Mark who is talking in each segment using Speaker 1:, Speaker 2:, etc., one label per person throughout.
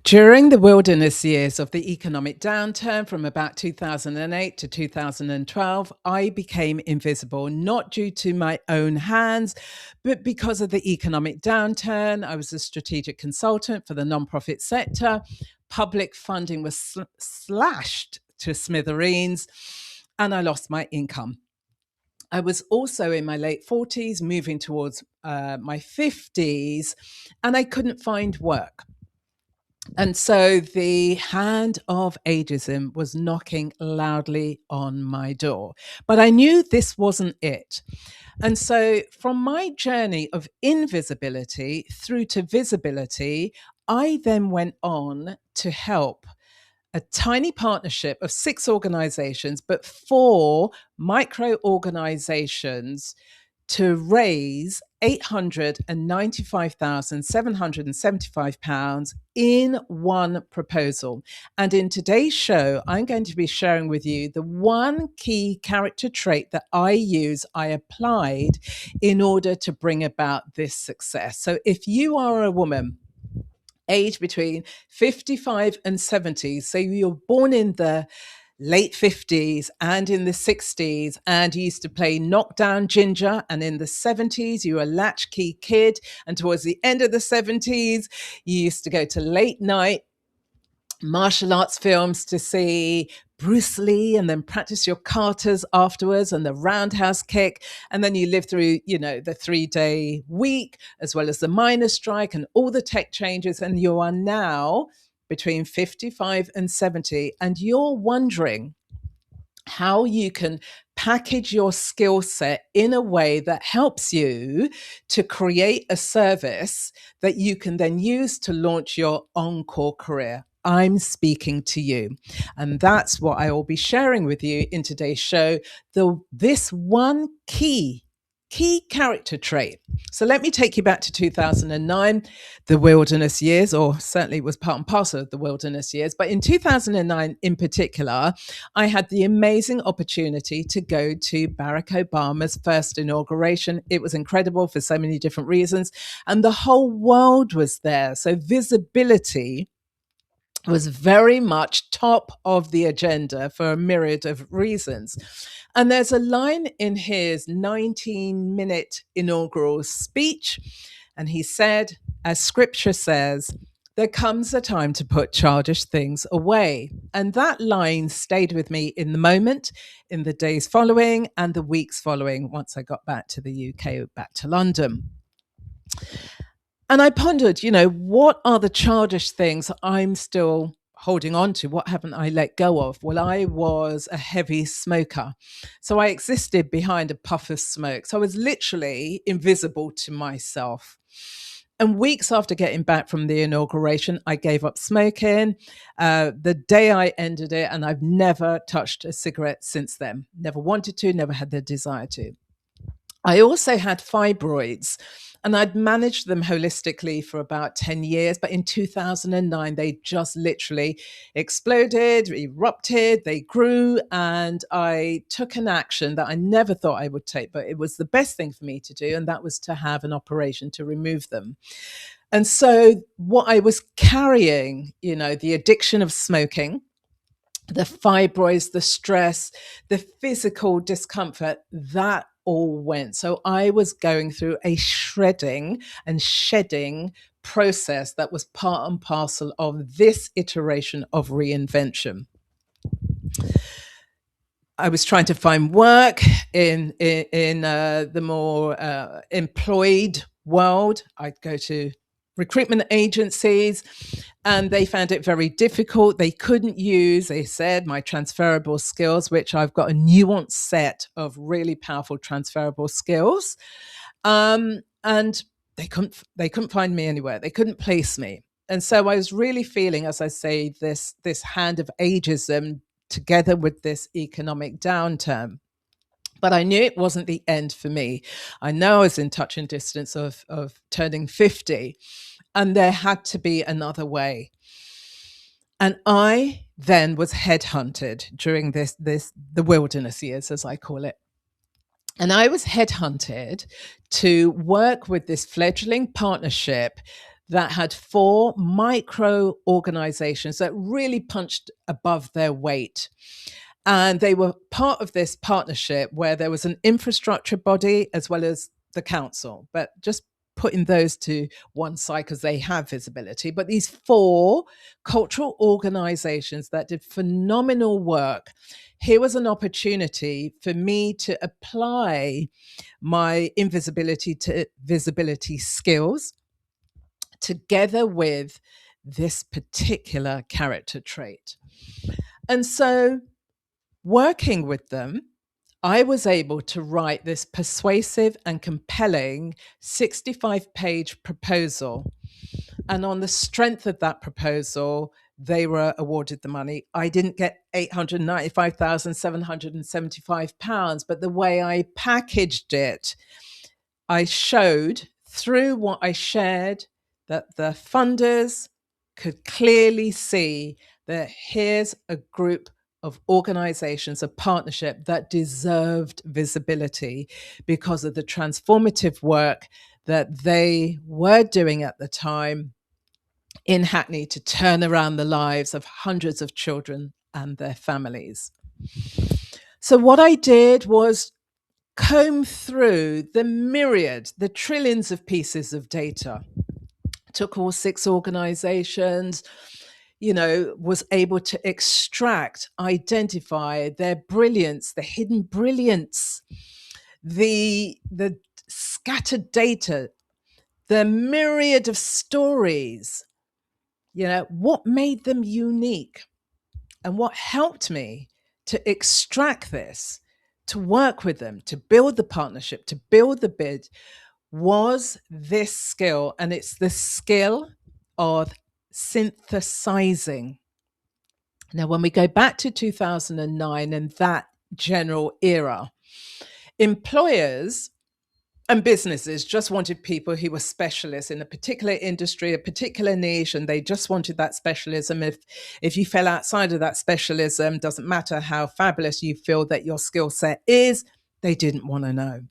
Speaker 1: During the wilderness years of the economic downturn from about 2008 to 2012, I became invisible, not due to my own hands, but because of the economic downturn. I was a strategic consultant for the nonprofit sector. Public funding was slashed to smithereens, and I lost my income. I was also in my late 40s, moving towards my 50s, and I couldn't find work. And so the hand of ageism was knocking loudly on my door. But I knew this wasn't it. And so from my journey of invisibility through to visibility, I then went on to help a tiny partnership of 6 organizations, but 4 micro organizations to raise £895,775 in one proposal. And in today's show, I'm going to be sharing with you the one key character trait that I applied in order to bring about this success. So if you are a woman, aged between 55 and 70, so you're born in the late 50s and in the 60s, and you used to play knockdown ginger, and in the 70s you were a latchkey kid, and towards the end of the 70s you used to go to late night martial arts films to see Bruce Lee and then practice your katas afterwards and the roundhouse kick. And then you live through, the 3-day week, as well as the miners' strike and all the tech changes. And you are now between 55 and 70. And you're wondering how you can package your skill set in a way that helps you to create a service that you can then use to launch your Encore career. I'm speaking to you. And that's what I will be sharing with you in today's show. This one key character trait. So let me take you back to 2009, the wilderness years, or certainly it was part and parcel of the wilderness years. But in 2009 in particular, I had the amazing opportunity to go to Barack Obama's first inauguration. It was incredible for so many different reasons. And the whole world was there. So visibility was very much top of the agenda for a myriad of reasons. And there's a line in his 19-minute inaugural speech, and he said, as scripture says, there comes a time to put childish things away. And that line stayed with me in the moment, in the days following, and the weeks following once I got back to the UK, back to London. And I pondered, what are the childish things I'm still holding on to? What haven't I let go of? Well, I was a heavy smoker. So I existed behind a puff of smoke. So I was literally invisible to myself. And weeks after getting back from the inauguration, I gave up smoking the day I ended it. And I've never touched a cigarette since then. Never wanted to, never had the desire to. I also had fibroids, and I'd managed them holistically for about 10 years. But in 2009, they just literally exploded, erupted, they grew. And I took an action that I never thought I would take, but it was the best thing for me to do. And that was to have an operation to remove them. And so what I was carrying, the addiction of smoking, the fibroids, the stress, the physical discomfort, that all went. So I was going through a shredding and shedding process that was part and parcel of this iteration of reinvention. I was trying to find work in the more employed world. I'd go to recruitment agencies, and they found it very difficult. They couldn't use, they said, my transferable skills, which I've got a nuanced set of really powerful transferable skills. And they couldn't find me anywhere. They couldn't place me. And so I was really feeling, as I say, this hand of ageism together with this economic downturn. But I knew it wasn't the end for me. I know I was in touch and distance of turning 50, and there had to be another way. And I then was headhunted during the wilderness years, as I call it. And I was headhunted to work with this fledgling partnership that had 4 micro organizations that really punched above their weight. And they were part of this partnership where there was an infrastructure body as well as the council, but just putting those to one side because they have visibility. But these 4 cultural organizations that did phenomenal work, here was an opportunity for me to apply my invisibility to visibility skills together with this particular character trait. And so, working with them, I was able to write this persuasive and compelling 65-page proposal. And on the strength of that proposal, they were awarded the money. I didn't get £895,775, but the way I packaged it, I showed through what I shared that the funders could clearly see that here's a group of organizations, a partnership that deserved visibility because of the transformative work that they were doing at the time in Hackney to turn around the lives of hundreds of children and their families. So what I did was comb through the trillions of pieces of data, took all 6 organizations, was able to extract, identify their brilliance, the hidden brilliance, the scattered data, the myriad of stories, what made them unique. And what helped me to extract this, to work with them, to build the partnership, to build the bid, was this skill. And it's the skill of synthesizing. Now, when we go back to 2009 and that general era, employers and businesses just wanted people who were specialists in a particular industry, a particular niche, and they just wanted that specialism. If you fell outside of that specialism, doesn't matter how fabulous you feel that your skill set is, they didn't want to know.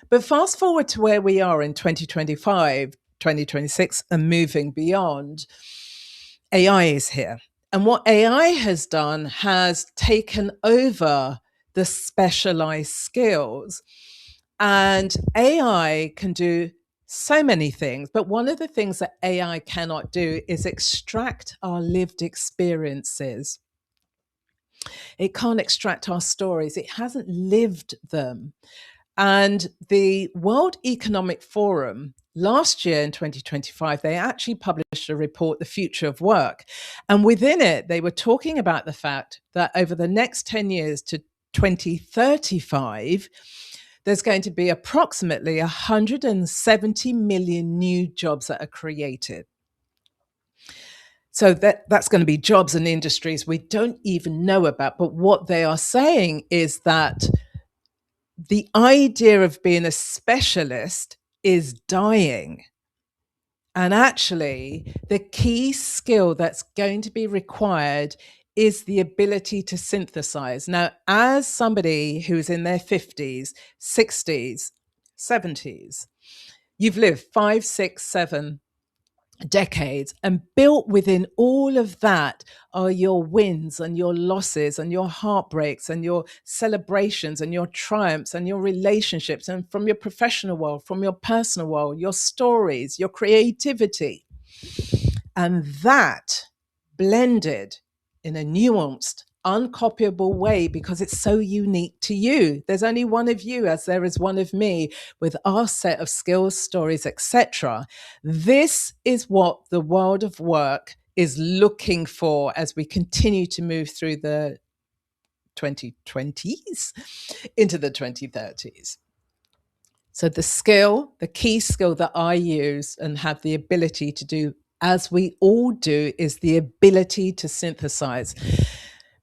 Speaker 1: But fast forward to where we are in 2025, 2026, and moving beyond, AI is here. And what AI has done has taken over the specialized skills. And AI can do so many things, but one of the things that AI cannot do is extract our lived experiences. It can't extract our stories. It hasn't lived them. And the World Economic Forum last year in 2025, they actually published a report, The Future of Work. And within it, they were talking about the fact that over the next 10 years to 2035, there's going to be approximately 170 million new jobs that are created. So that's going to be jobs and industries we don't even know about. But what they are saying is that the idea of being a specialist is dying. And actually, the key skill that's going to be required is the ability to synthesize. Now, as somebody who's in their 50s, 60s, 70s, you've lived 5, 6, 7 decades, and built within all of that are your wins and your losses and your heartbreaks and your celebrations and your triumphs and your relationships, and from your professional world, from your personal world, your stories, your creativity. And that blended in a nuanced, uncopyable way, because it's so unique to you. There's only one of you, as there is one of me, with our set of skills, stories, etc. This is what the world of work is looking for as we continue to move through the 2020s into the 2030s. So the key skill that I use and have the ability to do, as we all do, is the ability to synthesize.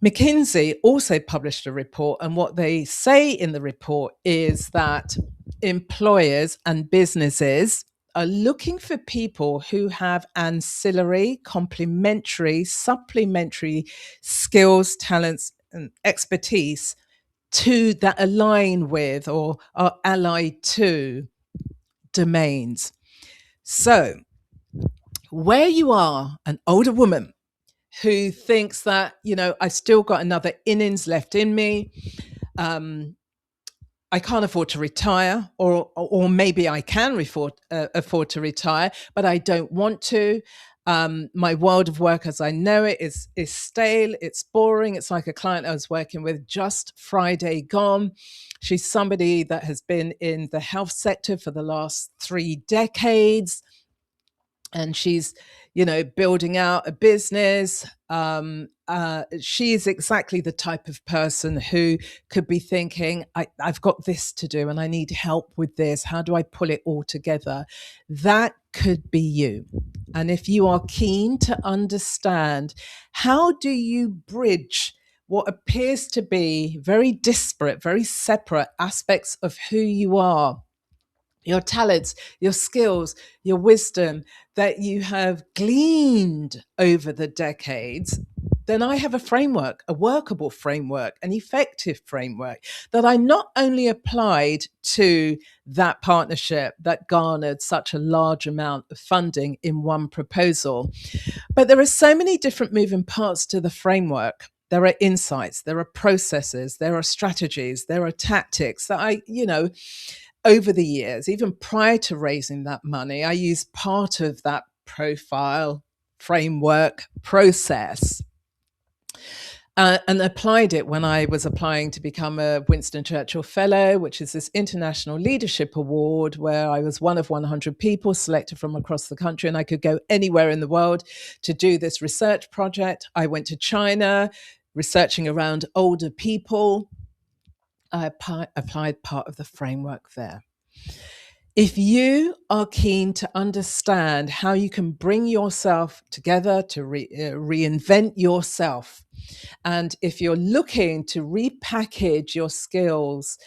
Speaker 1: McKinsey also published a report, and what they say in the report is that employers and businesses are looking for people who have ancillary, complementary, supplementary skills, talents, and expertise that align with or are allied to domains. So Where you are an older woman who thinks that, I've still got another innings left in me. I can't afford to retire, or maybe I can afford to retire, but I don't want to. My world of work as I know it is stale. It's boring. It's like a client I was working with just Friday gone. She's somebody that has been in the health sector for the last 3 decades, and she's building out a business. She's exactly the type of person who could be thinking, I've got this to do and I need help with this. How do I pull it all together? That could be you. And if you are keen to understand, how do you bridge what appears to be very disparate, very separate aspects of who you are, your talents, your skills, your wisdom that you have gleaned over the decades, then I have a framework, a workable framework, an effective framework that I not only applied to that partnership that garnered such a large amount of funding in one proposal, but there are so many different moving parts to the framework. There are insights, there are processes, there are strategies, there are tactics that over the years, even prior to raising that money, I used part of that profile, framework, process, and applied it when I was applying to become a Winston Churchill Fellow, which is this international leadership award where I was one of 100 people selected from across the country, and I could go anywhere in the world to do this research project. I went to China, researching around older people. I applied part of the framework there. If you are keen to understand how you can bring yourself together to reinvent yourself, and if you're looking to repackage your skills,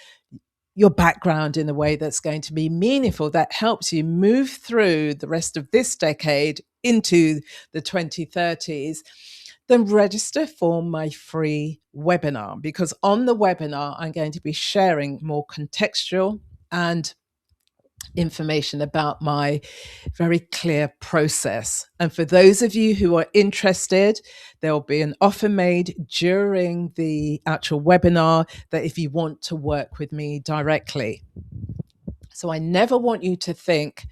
Speaker 1: your background in a way that's going to be meaningful, that helps you move through the rest of this decade into the 2030s, then register for my free webinar, because on the webinar, I'm going to be sharing more contextual and information about my very clear process. And for those of you who are interested, there will be an offer made during the actual webinar that if you want to work with me directly. So I never want you to think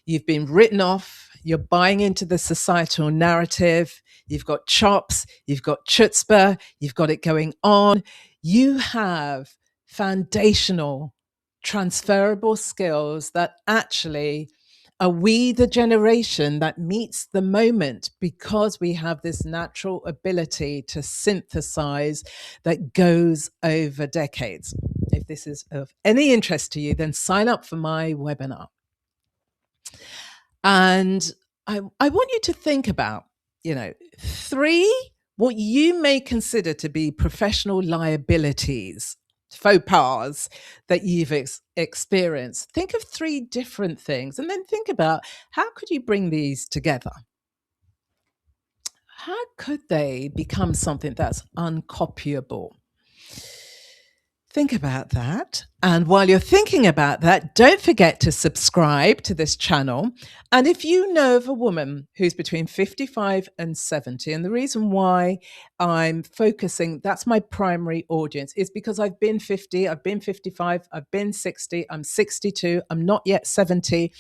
Speaker 1: you've been written off, you're buying into the societal narrative, you've got chops, you've got chutzpah, you've got it going on. You have foundational, transferable skills that actually are we the generation that meets the moment, because we have this natural ability to synthesize that goes over decades. If this is of any interest to you, then sign up for my webinar. And I want you to think about, 3 what you may consider to be professional liabilities, faux pas that you've experienced. Think of 3 different things and then think about, how could you bring these together? How could they become something that's uncopyable? Think about that. And while you're thinking about that, don't forget to subscribe to this channel. And if you know of a woman who's between 55 and 70, and the reason why I'm focusing, that's my primary audience, is because I've been 50, I've been 55, I've been 60, I'm 62, I'm not yet 70.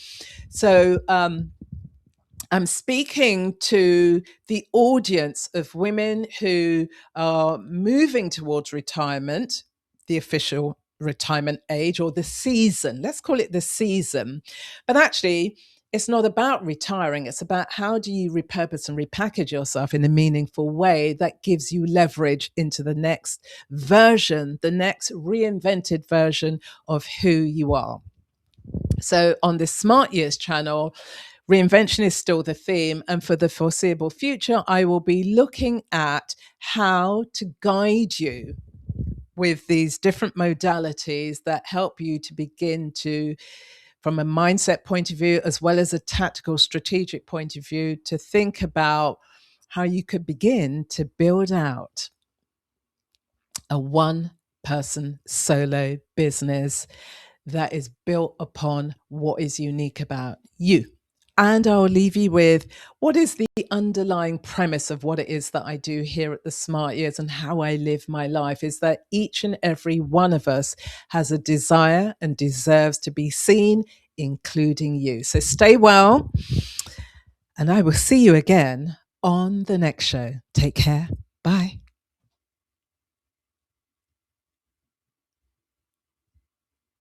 Speaker 1: So, I'm speaking to the audience of women who are moving towards retirement, the official retirement age, or the season. Let's call it the season. But actually, it's not about retiring. It's about how do you repurpose and repackage yourself in a meaningful way that gives you leverage into the next version, the next reinvented version of who you are. So on the Smart Years channel, reinvention is still the theme. And for the foreseeable future, I will be looking at how to guide you with these different modalities that help you to begin to, from a mindset point of view, as well as a tactical, strategic point of view, to think about how you could begin to build out a one-person solo business that is built upon what is unique about you. And I'll leave you with what is the underlying premise of what it is that I do here at the Smart Years and how I live my life is that each and every one of us has a desire and deserves to be seen, including you. So stay well, and I will see you again on the next show. Take care. Bye.